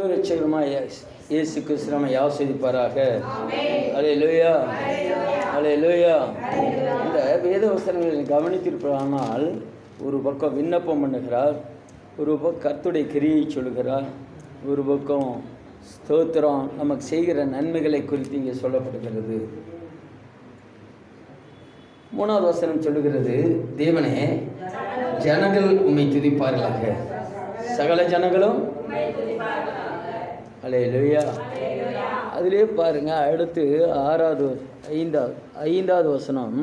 ஆண்டவரும் இரட்சகருமாய் இயேசு கிறிஸ்து நம்மை ஆசீர்வதிப்பாராக. அல்லேலூயா, அல்லேலூயா. இந்த வேத வசனங்களை கவனித்திருப்பானால், ஒரு பக்கம் விண்ணப்பம் பண்ணுகிறார், ஒரு பக்கம் கர்த்தருடைய கிரியை சொல்கிறார், ஒரு பக்கம் ஸ்தோத்திரம் நமக்கு செய்கிற நன்மைகளை குறித்து இங்கே சொல்லப்படுகிறது. 3வது வசனம் சொல்லுகிறது, தேவனே ஜனங்கள் உம்மை துதிப்பார்களாக, சகல ஜனங்களும். அல்லேலூயா. அதிலே பாருங்க, அடுத்து 5வது வசனம்,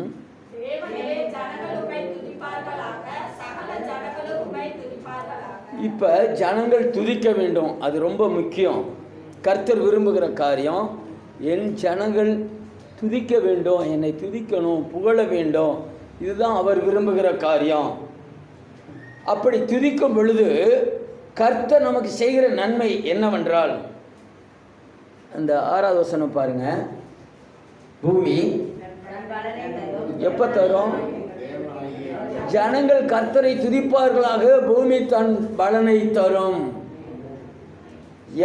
இப்போ ஜனங்கள் துதிக்க வேண்டும். அது ரொம்ப முக்கியம். கர்த்தர் விரும்புகிற காரியம், என் ஜனங்கள் துதிக்க வேண்டும், என்னை துதிக்கணும், புகழ வேண்டும். இதுதான் அவர் விரும்புகிற காரியம். அப்படி துதிக்கும் பொழுது கர்த்தர் நமக்கு செய்கிற நன்மை என்னவென்றால், அந்த 6வது வசனம் பாருங்க, பூமி எப்போ தரும்? ஜனங்கள் கர்த்தரை துதிப்பார்களாக, பூமி தன் பலனை தரும்.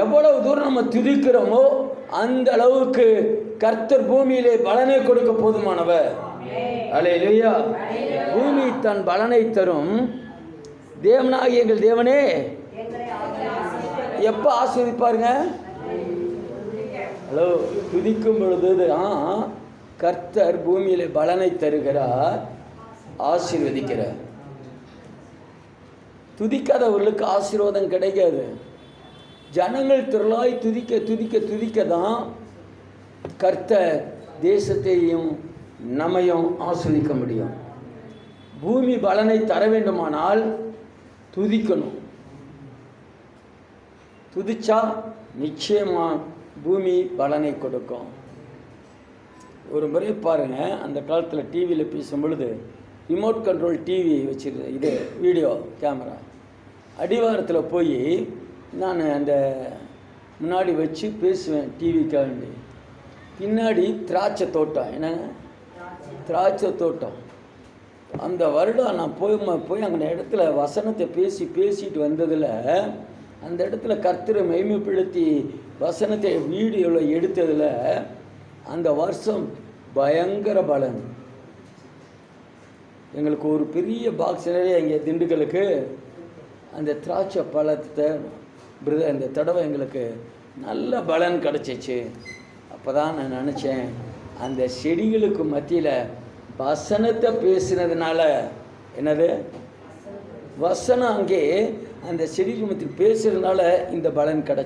எவ்வளவு தூரம் நம்ம துதிக்கிறோமோ அந்த அளவுக்கு கர்த்தர் பூமியிலே பலனை கொடுக்க போதுமானவர். அல்லேலூயா. பூமி தன் பலனை தரும். தேவனாகிய எங்கள் தேவனே எப்போ ஆசீர்வதிப்பாருங்க? ஹலோ, துதிக்கும் பொழுது கர்த்தர் பூமியிலே பலனை தருகிறார், ஆசீர்வதிக்கிறார். துதிக்காதவர்களுக்கு ஆசீர்வாதம் கிடைக்காது. ஜனங்கள் திரளாய் துதிக்க துதிக்க துதிக்க தான் கர்த்தர் தேசத்தையும் நம்மையும் ஆசீர்வதிக்க முடியும். பூமி பலனை தர வேண்டுமானால் துதிக்கணும். துதிச்சா நிச்சயமா பூமி பலனை கொடுக்கும். ஒரு முறை பாருங்கள், அந்த காலத்தில் டிவியில் பேசும் பொழுது ரிமோட் கண்ட்ரோல் டிவி வச்சுருக்கேன், இது வீடியோ கேமரா. அடிவாரத்தில் போய் நான் அந்த முன்னாடி வச்சு பேசுவேன் டிவிக்காக வேண்டி. பின்னாடி திராட்சை தோட்டம், என்னங்க திராட்சை தோட்டம். அந்த வருடம் நான் போய் அந்த இடத்துல வசனத்தை பேசிட்டு வந்ததில், அந்த இடத்துல கர்த்தரை மகிமைப்படுத்தி வசனத்தை வீடியோவில் எடுத்ததில் அந்த வருஷம் பயங்கர பலன். எங்களுக்கு ஒரு பெரிய பாக்ஸ் நிறைய இங்கே திண்டுக்கலுக்கு அந்த திராட்சை பழத்தை இந்த தடவை எங்களுக்கு நல்ல பலன் கிடச்சிச்சு. அப்போ தான் நான் நினச்சேன், அந்த செடிகளுக்கு மத்தியில் வசனத்தை பேசினதுனால, என்னது வசனம் அங்கே அந்த செடிகளுக்கு மத்தியில் பேசுறதுனால இந்த பலன் கிடச்சி.